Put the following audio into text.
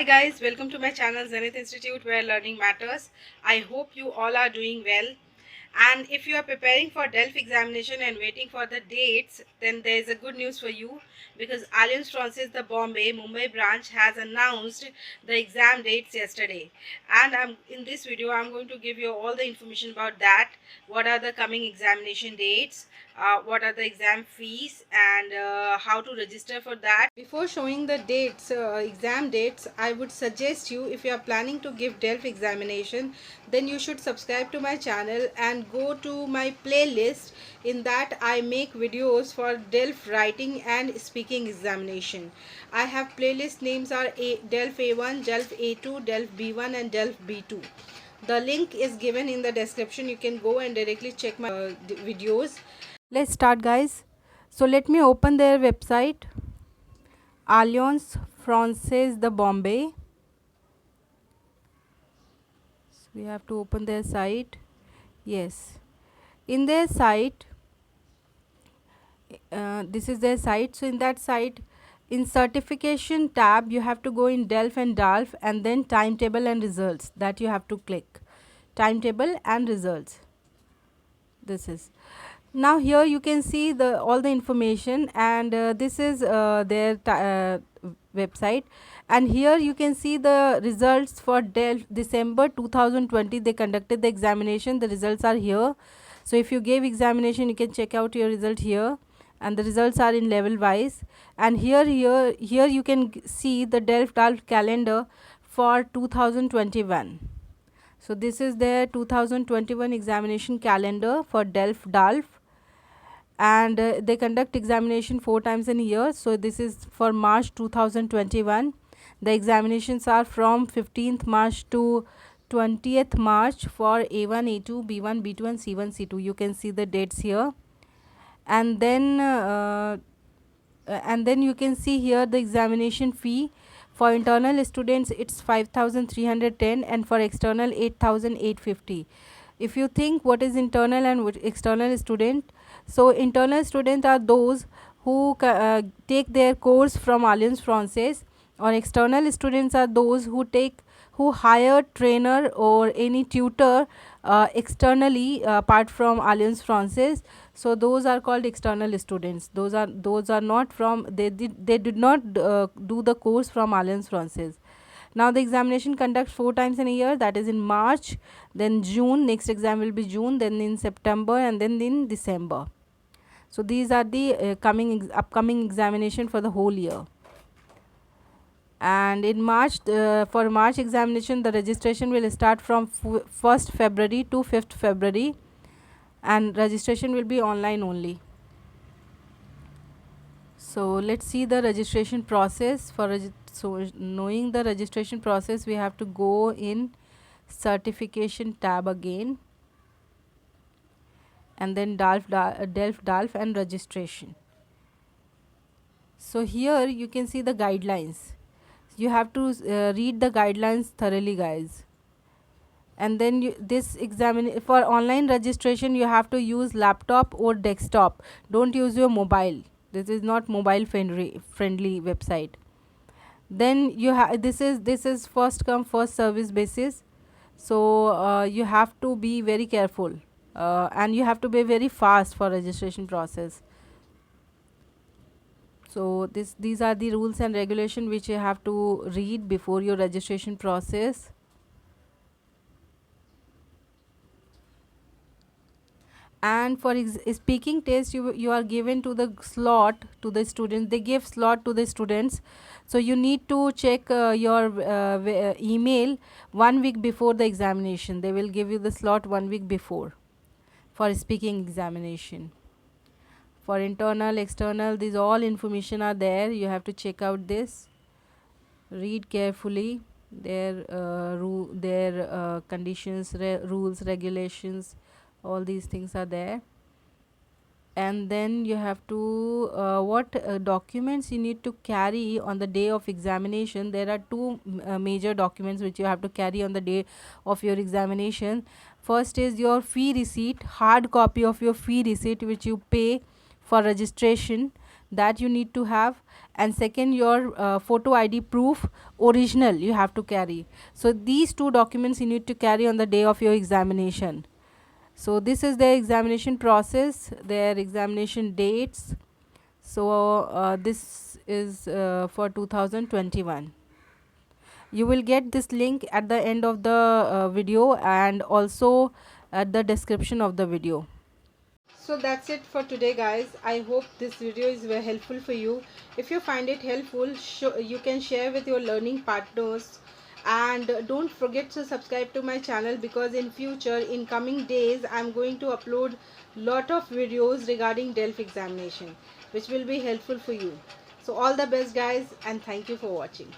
guys, welcome to my channel Zenith Institute where learning matters. I hope you all are doing well. And if you are preparing for DELF examination and waiting for the dates, then there is a good news for you because Alliance Francaise the Bombay Mumbai branch has announced the exam dates yesterday. And in this video I'm going to give you all the information about that. What are the coming examination dates? What are the exam fees and how to register for that. Before showing the dates, exam dates, I would suggest you, if you are planning to give DELF examination, then you should subscribe to my channel and go to my playlist. In that I make videos for DELF writing and speaking examination. I have playlist names are DELF A1, DELF A2, DELF B1 and DELF B2. The link is given in the description. You can go and directly check my videos. Let's start, guys. So let me open their website, Alliance Francaise de Bombay. So we have to open their site. Yes, in their site, this is their site. So in that site, in certification tab, you have to go in DELF and DALF and then timetable and results. That you have to click timetable and results. This is now here you can see the all the information, and this is their website, and here you can see the results for DELF December 2020. They conducted the examination. The results are here. So if you gave examination, you can check out your result here, and the results are in level wise. And here you can see the DELF DALF calendar for 2021. So this is their 2021 examination calendar for DELF DALF, and they conduct examination 4 times in a year. So this is for March 2021. The examinations are from 15th March to 20th March for A1, A2, B1, B2 and C1, C2. You can see the dates here, and then you can see here the examination fee. For internal students it's 5,310 and for external 8,850. If you think what is internal and what external student, so internal students are those who take their course from Alliance Francaise, or external students are those who hire trainer or any tutor externally apart from Alliance Francaise. So those are called external students. Those are not from, they did not do the course from Alliance Francaise. Now the examination conducts 4 times in a year, that is in March, then June, next exam will be June, then in September and then in December. So these are the upcoming examination for the whole year. And in March, for March examination, the registration will start from 1st February to 5th February, and registration will be online only. So let's see the registration process. So knowing the registration process, we have to go in certification tab again, and then DELF DALF and registration. So here you can see the guidelines. You have to read the guidelines thoroughly, guys. And then for online registration you have to use laptop or desktop. Don't use your mobile. This is not mobile friendly website. Then you have this is first come first service basis. So you have to be very careful, and you have to be very fast for registration process. So these are the rules and regulation which you have to read before your registration process. And for speaking test, you are given to the slot to the students. They give slot to the students, so you need to check your email 1 week before the examination. They will give you the slot 1 week before for speaking examination. For internal, external, these all information are there. You have to check out this, read carefully their conditions, rules, regulations, all these things are there. And then you have to what documents you need to carry on the day of examination. There are 2 major documents which you have to carry on the day of your examination. First is your fee receipt, hard copy of your fee receipt which you pay for registration, that you need to have. and second your photo ID proof original you have to carry. So these two documents you need to carry on the day of your examination. So this is their examination process, their examination dates. So this is for 2021. You will get this link at the end of the video and also at the description of the video. So that's it for today, guys. I hope this video is very helpful for you. If you find it helpful, you can share with your learning partners, and don't forget to subscribe to my channel, because in future, in coming days, I'm going to upload lot of videos regarding DELF examination which will be helpful for you. So all the best, guys, and thank you for watching.